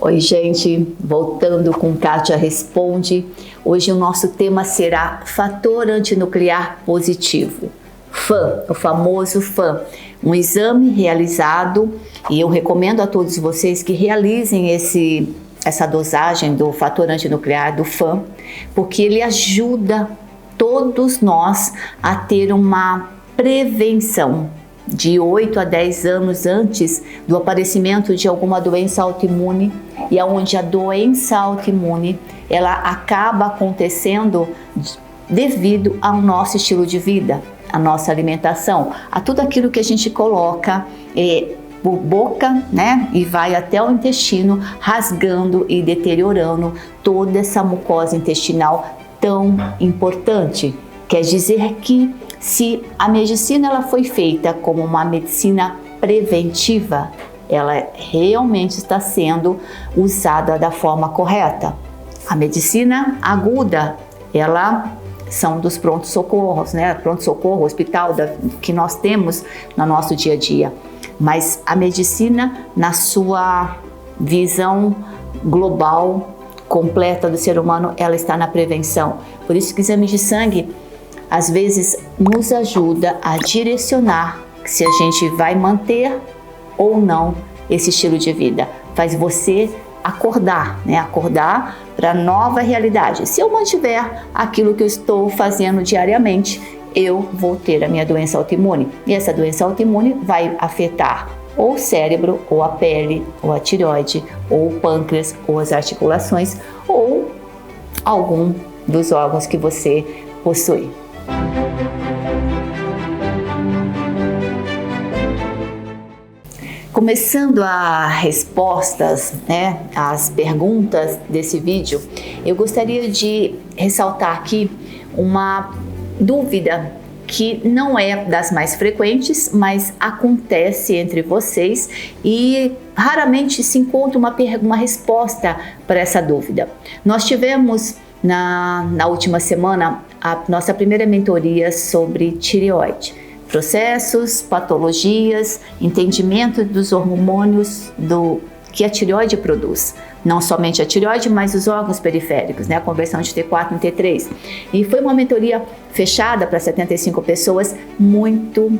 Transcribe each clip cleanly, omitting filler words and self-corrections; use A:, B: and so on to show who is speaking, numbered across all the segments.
A: Oi, gente, voltando com Kátia Responde. Hoje o nosso tema será fator antinuclear positivo. FAN, o famoso FAN, um exame realizado, e eu recomendo a todos vocês que realizem essa dosagem do fator antinuclear do FAN, porque ele ajuda todos nós a ter uma prevenção de 8 a 10 anos antes do aparecimento de alguma doença autoimune, e onde a doença autoimune ela acaba acontecendo devido ao nosso estilo de vida, a nossa alimentação, a tudo aquilo que a gente coloca por boca, né, e vai até o intestino, rasgando e deteriorando toda essa mucosa intestinal tão importante. Quer dizer que se a medicina ela foi feita como uma medicina preventiva, ela realmente está sendo usada da forma correta. A medicina aguda, ela são dos pronto-socorros, né? Pronto-socorro, hospital que nós temos no nosso dia a dia. Mas a medicina, na sua visão global, completa do ser humano, ela está na prevenção. Por isso que o exame de sangue, às vezes, nos ajuda a direcionar se a gente vai manter ou não esse estilo de vida. Faz você acordar, né? Acordar para a nova realidade. Se eu mantiver aquilo que eu estou fazendo diariamente, eu vou ter a minha doença autoimune. E essa doença autoimune vai afetar ou o cérebro, ou a pele, ou a tireoide, ou o pâncreas, ou as articulações, ou algum dos órgãos que você possui. Começando as respostas, né, as perguntas desse vídeo, eu gostaria de ressaltar aqui uma dúvida que não é das mais frequentes, mas acontece entre vocês e raramente se encontra uma resposta para essa dúvida. Nós tivemos na última semana a nossa primeira mentoria sobre tireoide. Processos, patologias, entendimento dos hormônios que a tireoide produz. Não somente a tireoide, mas os órgãos periféricos, né? A conversão de T4 em T3. E foi uma mentoria fechada para 75 pessoas, muito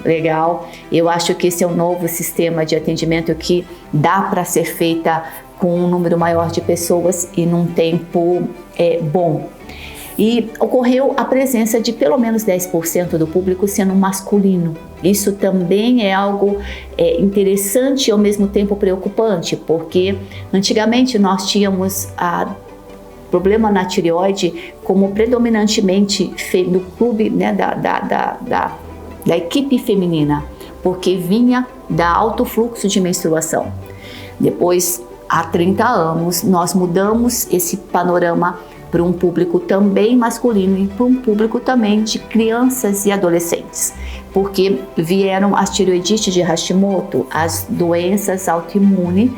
A: legal. Eu acho que esse é um novo sistema de atendimento que dá para ser feita com um número maior de pessoas e num tempo bom. E ocorreu a presença de pelo menos 10% do público sendo masculino. Isso também é algo interessante e ao mesmo tempo preocupante, porque antigamente nós tínhamos problema na tireoide como predominantemente no clube, né, da equipe feminina, porque vinha da alto fluxo de menstruação. Depois, há 30 anos, nós mudamos esse panorama para um público também masculino e para um público também de crianças e adolescentes, porque vieram as tireoidites de Hashimoto, as doenças autoimunes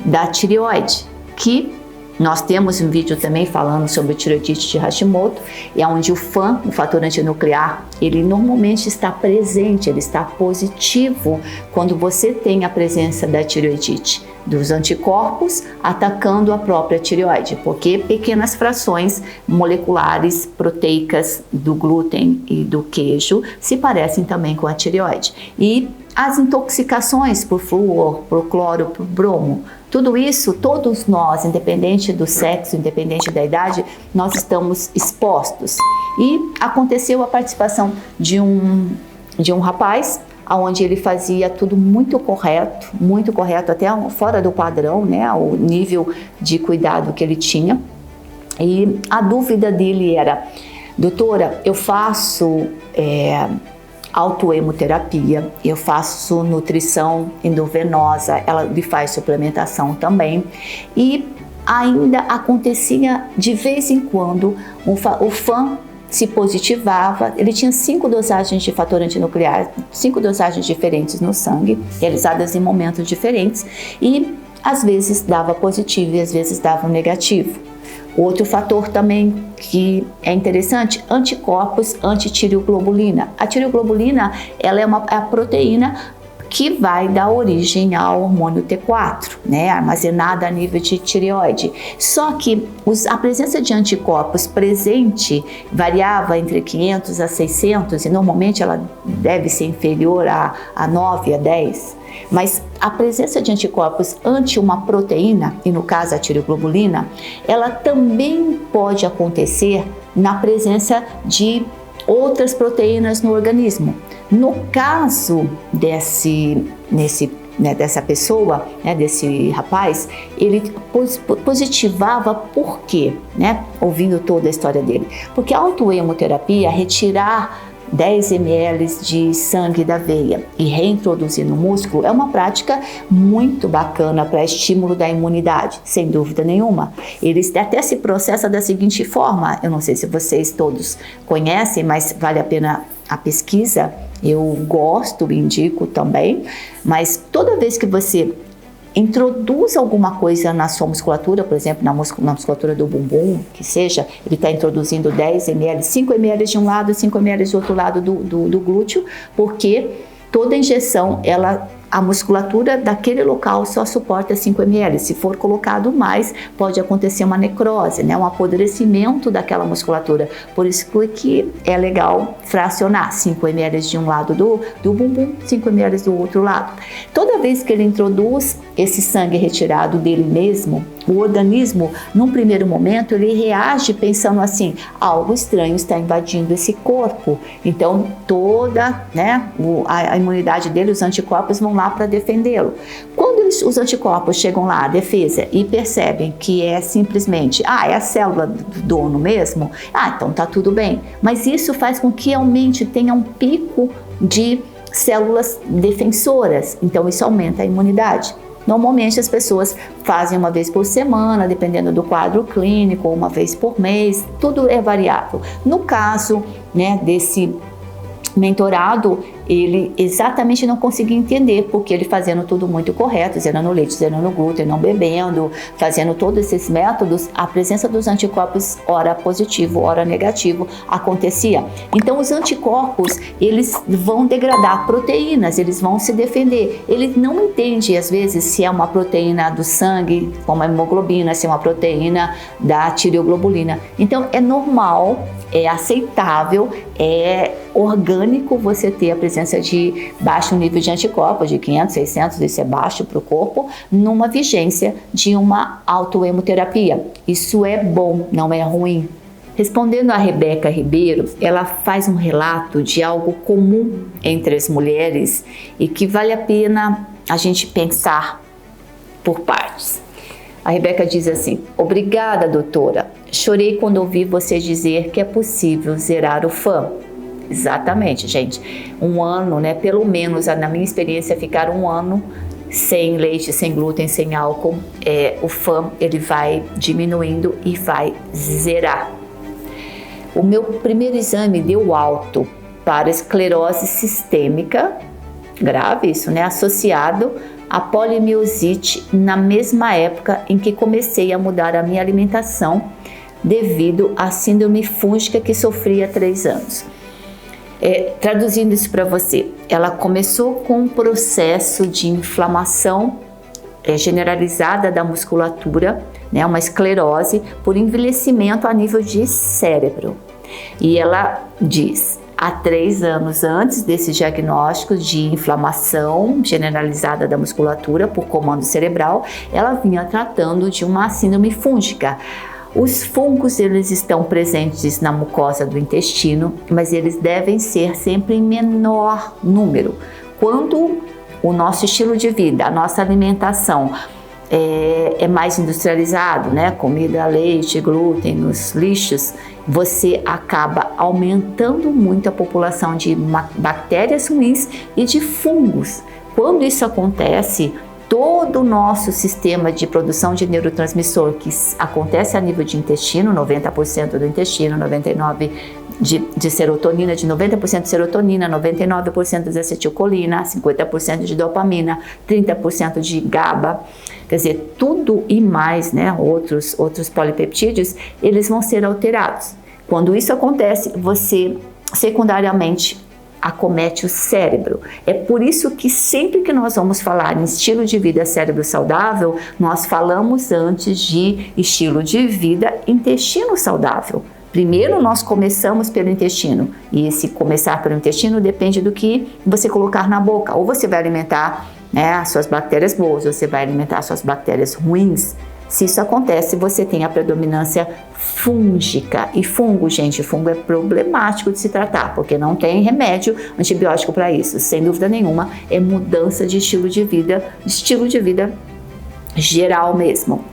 A: da tireoide, que nós temos um vídeo também falando sobre tireoidite de Hashimoto, e onde o FAN, o fator antinuclear, ele normalmente está presente, ele está positivo quando você tem a presença da tireoidite, dos anticorpos atacando a própria tireoide, porque pequenas frações moleculares proteicas do glúten e do queijo se parecem também com a tireoide. E as intoxicações por flúor, por cloro, por bromo, tudo isso, todos nós, independente do sexo, independente da idade, nós estamos expostos. E aconteceu a participação de um rapaz, onde ele fazia tudo muito correto, até fora do padrão, né, o nível de cuidado que ele tinha. E a dúvida dele era: doutora, eu faço autohemoterapia, eu faço nutrição endovenosa, ela lhe faz suplementação também, e ainda acontecia de vez em quando o FAN se positivava. Ele tinha 5 dosagens de fator antinuclear, 5 dosagens diferentes no sangue, realizadas em momentos diferentes, e às vezes dava positivo e às vezes dava negativo. Outro fator também que é interessante, anticorpos, antitireoglobulina. A tireoglobulina, ela é a proteína que vai dar origem ao hormônio T4, né, armazenado a nível de tireoide. Só que a presença de anticorpos presente variava entre 500 a 600 e normalmente ela deve ser inferior a 9 a 10. Mas a presença de anticorpos ante uma proteína, e no caso a tireoglobulina, ela também pode acontecer na presença de outras proteínas no organismo. No caso dessa pessoa, né, desse rapaz, ele positivava por quê? Né? Ouvindo toda a história dele. Porque a autohemoterapia, retirar 10 ml de sangue da veia e reintroduzir no músculo é uma prática muito bacana para estímulo da imunidade, sem dúvida nenhuma. Ele até se processa da seguinte forma, eu não sei se vocês todos conhecem, mas vale a pena a pesquisa, eu gosto, indico também, mas toda vez que você introduz alguma coisa na sua musculatura, por exemplo, na musculatura do bumbum, que seja, ele está introduzindo 10 ml, 5 ml de um lado, 5 ml do outro lado do glúteo, porque toda injeção, a musculatura daquele local só suporta 5 ml. Se for colocado mais, pode acontecer uma necrose, né? Um apodrecimento daquela musculatura. Por isso que é legal fracionar 5 ml de um lado do bumbum, 5 ml do outro lado. Toda vez que ele introduz esse sangue retirado dele mesmo, o organismo, num primeiro momento, ele reage pensando assim, algo estranho está invadindo esse corpo. Então, toda, né, a imunidade dele, os anticorpos vão lá para defendê-lo. Quando os anticorpos chegam lá, a defesa, e percebem que é simplesmente, é a célula do dono mesmo, então tá tudo bem. Mas isso faz com que aumente, tenha um pico de células defensoras. Então, isso aumenta a imunidade. Normalmente as pessoas fazem uma vez por semana, dependendo do quadro clínico, ou uma vez por mês, tudo é variável. No caso, né, desse mentorado, ele exatamente não conseguia entender, porque ele fazendo tudo muito correto, zerando leite, zerando glúten, não bebendo, fazendo todos esses métodos, a presença dos anticorpos, ora positivo, ora negativo, acontecia. Então os anticorpos, eles vão degradar proteínas, eles vão se defender. Ele não entende, às vezes, se é uma proteína do sangue, como a hemoglobina, se é uma proteína da tireoglobulina. Então é normal, é aceitável, é orgânico você ter a presença de baixo nível de anticorpos, de 500, 600, isso é baixo para o corpo, numa vigência de uma autohemoterapia. Isso é bom, não é ruim. Respondendo a Rebeca Ribeiro, ela faz um relato de algo comum entre as mulheres e que vale a pena a gente pensar por partes. A Rebeca diz assim: obrigada, doutora. Chorei quando ouvi você dizer que é possível zerar o FAM. Exatamente, gente. Um ano, né? Pelo menos, na minha experiência, ficar um ano sem leite, sem glúten, sem álcool, o FAM ele vai diminuindo e vai zerar. O meu primeiro exame deu alto para esclerose sistêmica, grave isso, né? Associado a polimiosite na mesma época em que comecei a mudar a minha alimentação devido à síndrome fúngica que sofri há 3 anos. Traduzindo isso para você, ela começou com um processo de inflamação generalizada da musculatura, né, uma esclerose por envelhecimento a nível de cérebro. E ela diz: há 3 anos antes desse diagnóstico de inflamação generalizada da musculatura por comando cerebral, ela vinha tratando de uma síndrome fúngica. Os fungos, eles estão presentes na mucosa do intestino, mas eles devem ser sempre em menor número. Quando o nosso estilo de vida, a nossa alimentação é mais industrializado, né? Comida, leite, glúten, os lixos, você acaba aumentando muito a população de bactérias ruins e de fungos. Quando isso acontece, todo o nosso sistema de produção de neurotransmissor, que acontece a nível de intestino, 90% do intestino, 99% de serotonina, de 90% de serotonina, 99% de acetilcolina, 50% de dopamina, 30% de GABA, quer dizer, tudo e mais, né, outros polipeptídeos, eles vão ser alterados. Quando isso acontece, você secundariamente acomete o cérebro. É por isso que sempre que nós vamos falar em estilo de vida cérebro saudável, nós falamos antes de estilo de vida intestino saudável. Primeiro nós começamos pelo intestino, e esse começar pelo intestino depende do que você colocar na boca. Ou você vai alimentar, né, as suas bactérias boas, ou você vai alimentar as suas bactérias ruins. Se isso acontece, você tem a predominância fúngica. E fungo, gente, fungo é problemático de se tratar, porque não tem remédio antibiótico para isso. Sem dúvida nenhuma, é mudança de estilo de vida geral mesmo.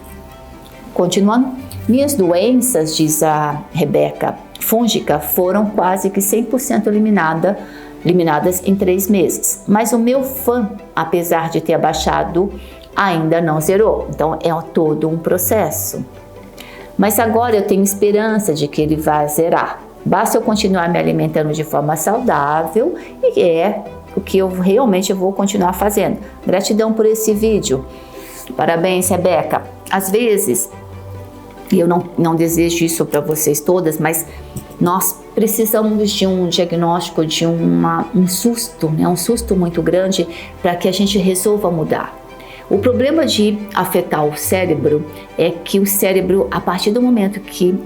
A: Continuando. Minhas doenças, diz a Rebeca, fúngica, foram quase que 100% eliminadas em 3 meses. Mas o meu FAM, apesar de ter abaixado, ainda não zerou. Então é todo um processo. Mas agora eu tenho esperança de que ele vai zerar. Basta eu continuar me alimentando de forma saudável, e é o que eu realmente vou continuar fazendo. Gratidão por esse vídeo. Parabéns, Rebeca. Às vezes, e eu não desejo isso para vocês todas, mas nós precisamos de um diagnóstico, de um susto, né? Um susto muito grande para que a gente resolva mudar. O problema de afetar o cérebro é que o cérebro, a partir do momento que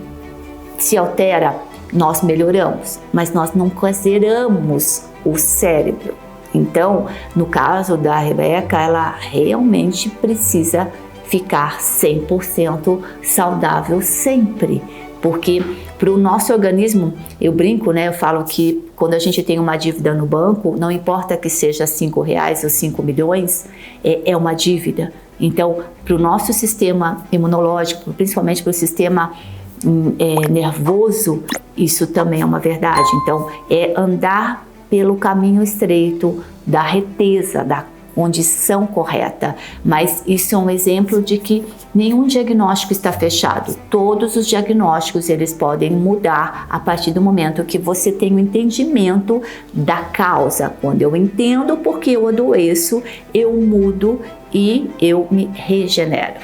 A: se altera, nós melhoramos, mas nós nunca zeramos o cérebro. Então, no caso da Rebeca, ela realmente precisa ficar 100% saudável sempre, porque para o nosso organismo, eu brinco, né? Eu falo que quando a gente tem uma dívida no banco, não importa que seja R$5 ou 5 milhões, é uma dívida. Então, para o nosso sistema imunológico, principalmente para o sistema nervoso, isso também é uma verdade. Então, é andar pelo caminho estreito da reteza, da condição correta, mas isso é um exemplo de que nenhum diagnóstico está fechado. Todos os diagnósticos eles podem mudar a partir do momento que você tem o entendimento da causa. Quando eu entendo porque eu adoeço, eu mudo e eu me regenero.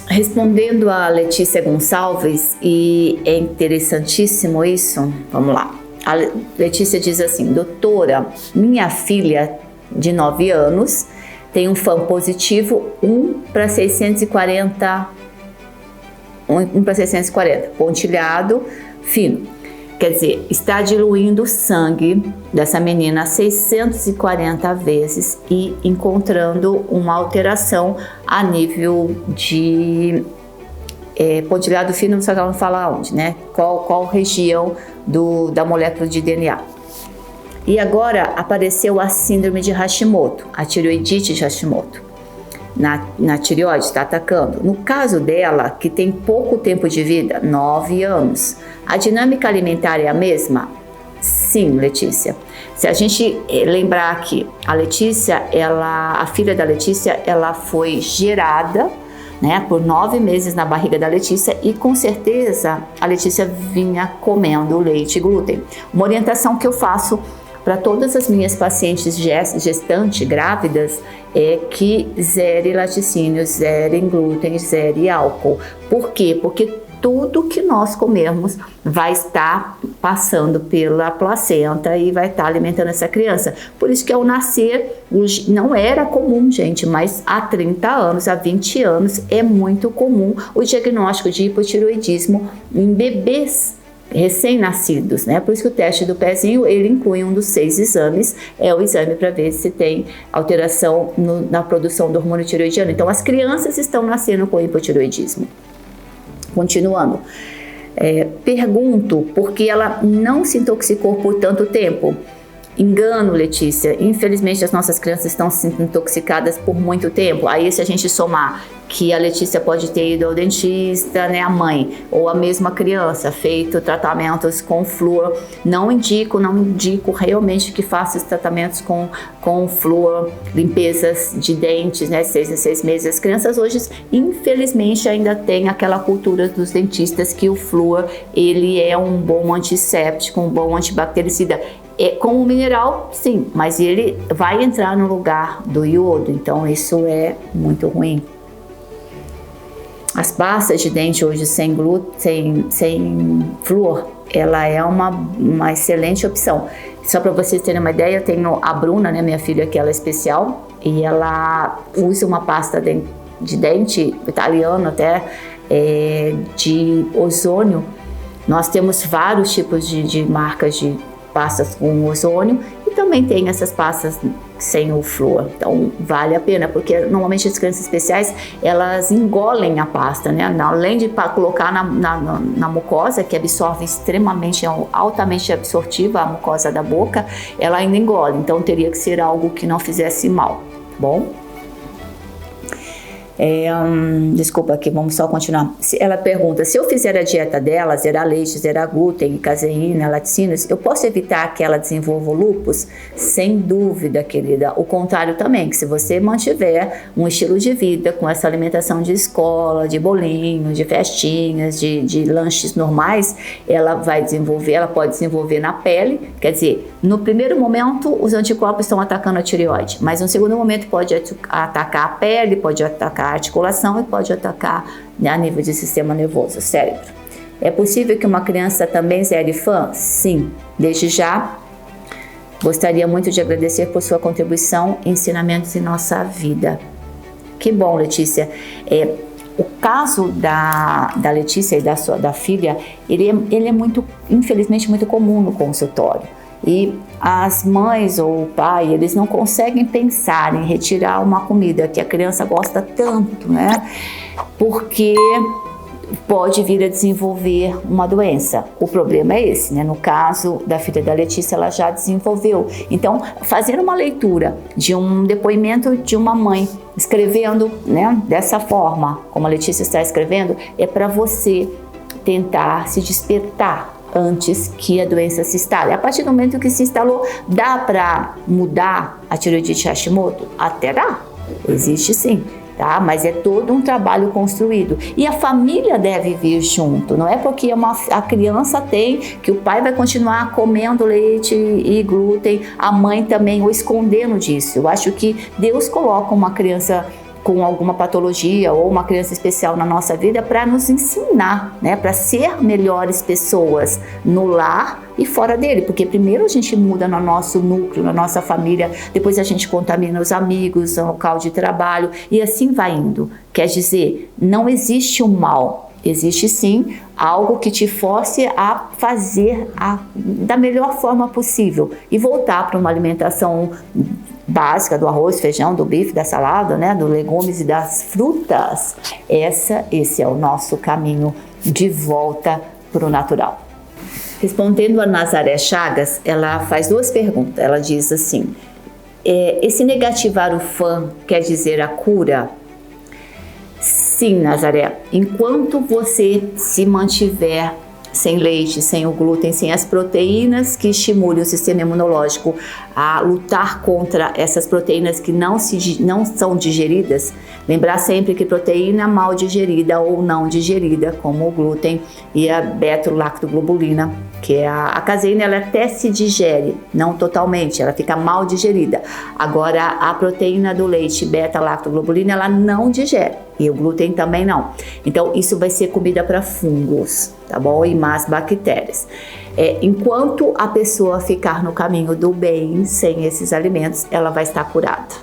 A: Respondendo a Letícia Gonçalves, e é interessantíssimo isso, vamos lá. A Letícia diz assim: doutora, minha filha de 9 anos, tem um FAM positivo 1/640, pontilhado, fino. Quer dizer, está diluindo o sangue dessa menina 640 vezes e encontrando uma alteração a nível de pontilhado fino, não sei não fala onde, né? Qual região da molécula de DNA. E agora apareceu a síndrome de Hashimoto, a tireoidite de Hashimoto. Na tireoide está atacando. No caso dela, que tem pouco tempo de vida, 9 anos, a dinâmica alimentar é a mesma? Sim, Letícia. Se a gente lembrar que a Letícia, a filha da Letícia, ela foi gerada, né, por 9 meses na barriga da Letícia, e com certeza a Letícia vinha comendo leite e glúten. Uma orientação que eu faço para todas as minhas pacientes gestantes, grávidas, é que zere laticínios, zere glúten, zere álcool. Por quê? Porque tudo que nós comermos vai estar passando pela placenta e vai estar alimentando essa criança. Por isso que ao nascer, não era comum, gente, mas há 30 anos, há 20 anos, é muito comum o diagnóstico de hipotireoidismo em bebês recém-nascidos, né? Por isso que o teste do pezinho, ele inclui um dos 6 exames, é o exame para ver se tem alteração na produção do hormônio tireoidiano. Então, as crianças estão nascendo com hipotireoidismo. Continuando, pergunto por que ela não se intoxicou por tanto tempo. Engano, Letícia, infelizmente as nossas crianças estão sendo intoxicadas por muito tempo. Aí se a gente somar que a Letícia pode ter ido ao dentista, né, a mãe, ou a mesma criança, feito tratamentos com flúor, não indico realmente que faça os tratamentos com flúor, limpezas de dentes, né, 6 em 6 meses. As crianças hoje, infelizmente, ainda tem aquela cultura dos dentistas que o flúor, ele é um bom antisséptico, um bom antibactericida. Como mineral, sim, mas ele vai entrar no lugar do iodo, então isso é muito ruim. As pastas de dente hoje sem glúten, sem flúor, ela é uma excelente opção. Só para vocês terem uma ideia, eu tenho a Bruna, né, minha filha, que ela é especial, e ela usa uma pasta de dente italiana até, de ozônio. Nós temos vários tipos de marcas de pastas com ozônio e também tem essas pastas sem o flúor. Então vale a pena, porque normalmente as crianças especiais, elas engolem a pasta, né? Além de colocar na mucosa, que absorve extremamente, altamente absortiva a mucosa da boca, ela ainda engole. Então teria que ser algo que não fizesse mal, tá bom? Desculpa aqui, vamos só continuar. Ela pergunta, se eu fizer a dieta dela, zerar leite, zerar glúten, caseína, laticínios, eu posso evitar que ela desenvolva o lúpus? Sem dúvida, querida. O contrário também, que se você mantiver um estilo de vida com essa alimentação de escola, de bolinho, de festinhas, de lanches normais, ela pode desenvolver na pele. Quer dizer, no primeiro momento, os anticorpos estão atacando a tireoide, mas no segundo momento pode atacar a pele, pode atacar a articulação e pode atacar, né, a nível de sistema nervoso, cérebro. É possível que uma criança também zere fã? Sim. Desde já, gostaria muito de agradecer por sua contribuição e ensinamentos em nossa vida. Que bom, Letícia. O caso da Letícia e da filha, ele é muito, infelizmente, muito comum no consultório. E as mães ou o pai, eles não conseguem pensar em retirar uma comida que a criança gosta tanto, né? Porque pode vir a desenvolver uma doença. O problema é esse, né? No caso da filha da Letícia, ela já desenvolveu. Então, fazer uma leitura de um depoimento de uma mãe escrevendo, né, dessa forma, como a Letícia está escrevendo, é para você tentar se despertar antes que a doença se instale. A partir do momento que se instalou, dá para mudar a tireoidite Hashimoto? Até dá, existe sim, tá? Mas é todo um trabalho construído. E a família deve vir junto, não é porque a criança tem que o pai vai continuar comendo leite e glúten, a mãe também, ou escondendo disso. Eu acho que Deus coloca uma criança com alguma patologia ou uma criança especial na nossa vida para nos ensinar, né, para ser melhores pessoas no lar e fora dele, porque primeiro a gente muda no nosso núcleo, na nossa família, depois a gente contamina os amigos, o local de trabalho e assim vai indo. Quer dizer, não existe o mal, existe sim algo que te force a fazer da melhor forma possível e voltar para uma alimentação básica do arroz, feijão, do bife, da salada, né, dos legumes e das frutas. Esse é o nosso caminho de volta para o natural. Respondendo a Nazaré Chagas, ela faz duas perguntas. Ela diz assim, esse negativar o fã quer dizer a cura? Sim, Nazaré, enquanto você se mantiver sem leite, sem o glúten, sem as proteínas que estimulem o sistema imunológico a lutar contra essas proteínas que não são digeridas. Lembrar sempre que proteína mal digerida ou não digerida, como o glúten e a beta-lactoglobulina, que é a caseína, ela até se digere, não totalmente, ela fica mal digerida. Agora, a proteína do leite, beta-lactoglobulina, ela não digere. E o glúten também não. Então, isso vai ser comida para fungos, tá bom? E más bactérias. Enquanto a pessoa ficar no caminho do bem, sem esses alimentos, ela vai estar curada.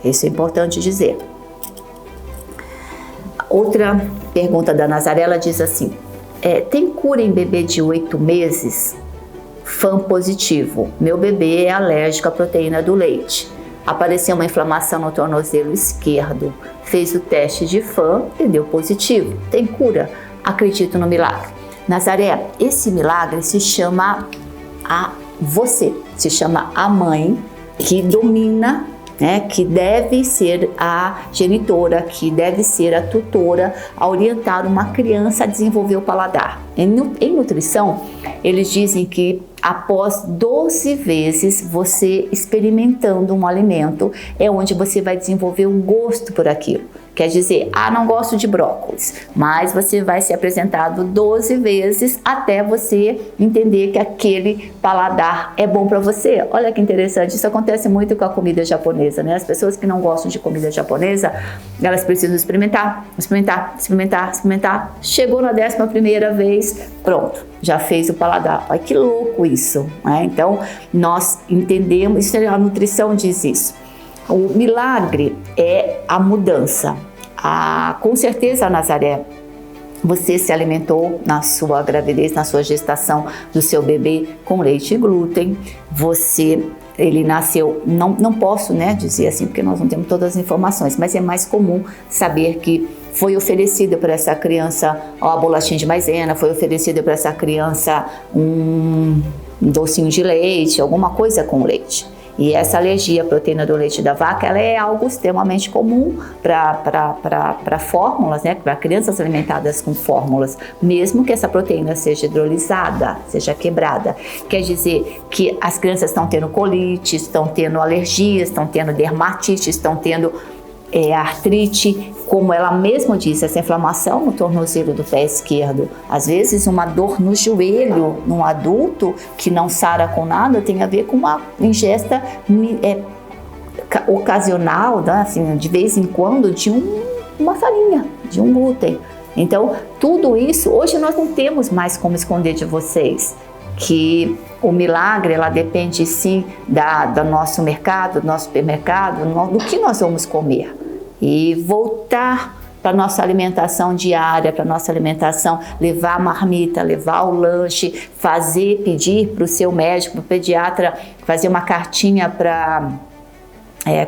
A: Isso é importante dizer. Outra pergunta da Nazaré, ela diz assim, tem cura em bebê de 8 meses? Fã positivo. Meu bebê é alérgico à proteína do leite. Apareceu uma inflamação no tornozelo esquerdo. Fez o teste de fã e deu positivo. Tem cura? Acredito no milagre. Nazaré, esse milagre se chama você, se chama a mãe que domina, né, que deve ser a genitora, que deve ser a tutora a orientar uma criança a desenvolver o paladar. Em nutrição, eles dizem que após 12 vezes você experimentando um alimento, é onde você vai desenvolver o gosto por aquilo. Quer dizer, não gosto de brócolis, mas você vai ser apresentado 12 vezes até você entender que aquele paladar é bom para você. Olha que interessante, isso acontece muito com a comida japonesa, né? As pessoas que não gostam de comida japonesa, elas precisam experimentar. Chegou na 11ª vez, pronto, já fez o paladar. Olha que louco isso, né? Então, nós entendemos, isso, a nutrição diz isso. O milagre é a mudança. Com certeza, Nazaré, você se alimentou na sua gravidez, na sua gestação do seu bebê com leite e glúten. Ele nasceu, não posso, né, dizer assim, porque nós não temos todas as informações, mas é mais comum saber que foi oferecida para essa criança a bolachinha de maisena, foi oferecida para essa criança um docinho de leite, alguma coisa com leite. E essa alergia à proteína do leite da vaca, ela é algo extremamente comum para fórmulas, né? Para crianças alimentadas com fórmulas, mesmo que essa proteína seja hidrolisada, seja quebrada. Quer dizer que as crianças estão tendo colite, estão tendo alergias, estão tendo dermatite, estão tendo artrite, como ela mesma disse, essa inflamação no tornozelo do pé esquerdo. Às vezes uma dor no joelho num adulto que não sara com nada tem a ver com uma ingesta ocasional, né? Assim, de vez em quando, de uma farinha, de um glúten. Então, tudo isso, hoje nós não temos mais como esconder de vocês que o milagre, ela depende sim do nosso mercado, do nosso supermercado, do que nós vamos comer. E voltar para a nossa alimentação diária, para a nossa alimentação, levar a marmita, levar o lanche, pedir para o seu médico, para o pediatra, fazer uma cartinha para...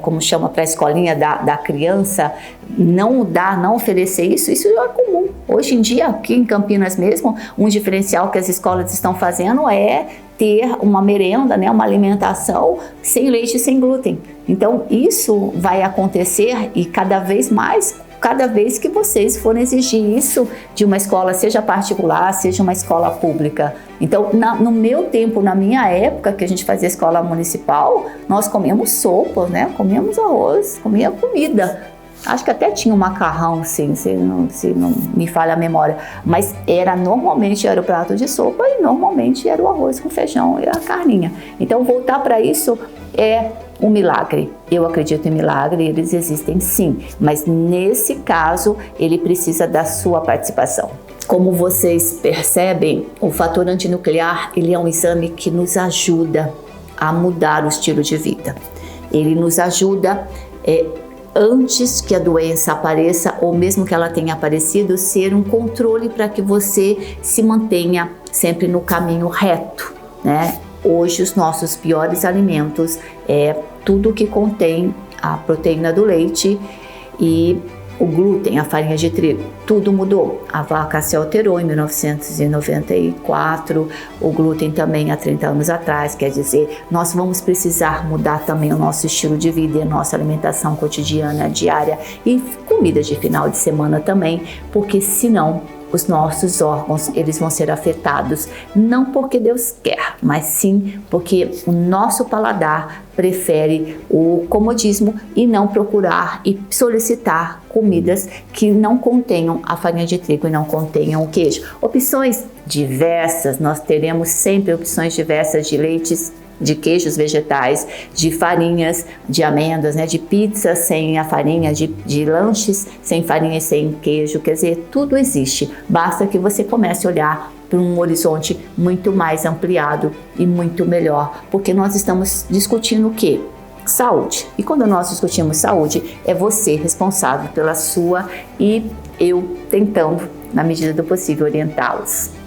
A: como chama, para a escolinha da criança, não oferecer isso é comum. Hoje em dia, aqui em Campinas mesmo, um diferencial que as escolas estão fazendo é ter uma merenda, né, uma alimentação sem leite e sem glúten. Então, isso vai acontecer e cada vez mais, cada vez que vocês forem exigir isso de uma escola, seja particular, seja uma escola pública. Então, no meu tempo, na minha época, que a gente fazia escola municipal, nós comíamos sopa, né? Comíamos arroz, comia comida. Acho que até tinha um macarrão, sim, se não me falha a memória. Mas normalmente era o prato de sopa e normalmente era o arroz com feijão e a carninha. Então, voltar para isso é um milagre. Eu acredito em milagre, eles existem sim, mas nesse caso ele precisa da sua participação. Como vocês percebem, o fator antinuclear, ele é um exame que nos ajuda a mudar o estilo de vida. Ele nos ajuda antes que a doença apareça ou mesmo que ela tenha aparecido, ser um controle para que você se mantenha sempre no caminho reto, né? Hoje os nossos piores alimentos é tudo que contém a proteína do leite e o glúten, a farinha de trigo. Tudo mudou. A vaca se alterou em 1994, o glúten também há 30 anos atrás. Quer dizer, nós vamos precisar mudar também o nosso estilo de vida e a nossa alimentação cotidiana, diária e comida de final de semana também, porque senão os nossos órgãos, eles vão ser afetados, não porque Deus quer, mas sim porque o nosso paladar prefere o comodismo e não procurar e solicitar comidas que não contenham a farinha de trigo e não contenham o queijo. Opções diversas, nós teremos sempre opções diversas de leites, de queijos vegetais, de farinhas, de amêndoas, né, de pizza sem a farinha, de lanches sem farinha e sem queijo, quer dizer, tudo existe. Basta que você comece a olhar para um horizonte muito mais ampliado e muito melhor, porque nós estamos discutindo o quê? Saúde. E quando nós discutimos saúde, é você responsável pela sua e eu tentando, na medida do possível, orientá-los.